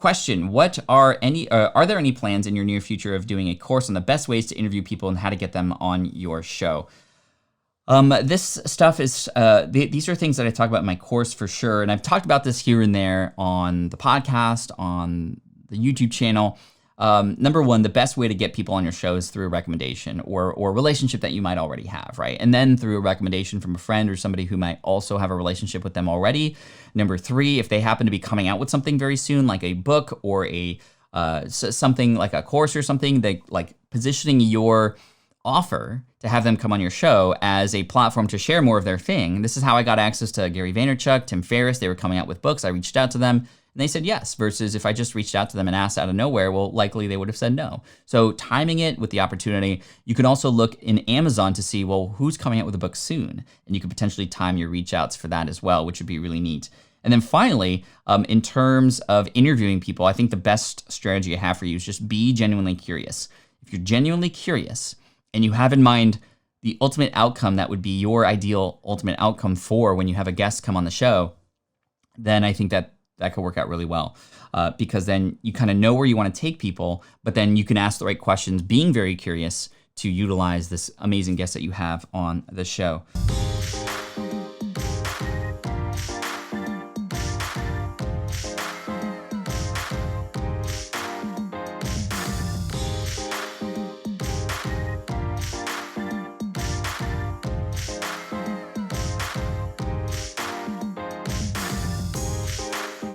question: What are there any plans in your near future of doing a course on the best ways to interview people and how to get them on your show? This stuff is, these are things that I talk about in my course for sure. And I've talked about this here and there on the podcast, on the YouTube channel. Number one, the best way to get people on your show is through a recommendation or a relationship that you might already have, right? And then through a recommendation from a friend or somebody who might also have a relationship with them already. Number three, if they happen to be coming out with something very soon, like a book or something like a course or something, like positioning your offer to have them come on your show as a platform to share more of their thing. This is how I got access to Gary Vaynerchuk, Tim Ferriss. They were coming out with books. I reached out to them and they said yes, versus if I just reached out to them and asked out of nowhere, well, likely they would have said no. So timing it with the opportunity. You can also look in Amazon to see, well, who's coming out with a book soon? And you could potentially time your reach outs for that as well, which would be really neat. And then finally, in terms of interviewing people, I think the best strategy I have for you is just be genuinely curious. If you're genuinely curious, and you have in mind the ultimate outcome that would be your ideal ultimate outcome for when you have a guest come on the show, then I think that could work out really well, because then you kind of know where you want to take people, but then you can ask the right questions, being very curious to utilize this amazing guest that you have on the show.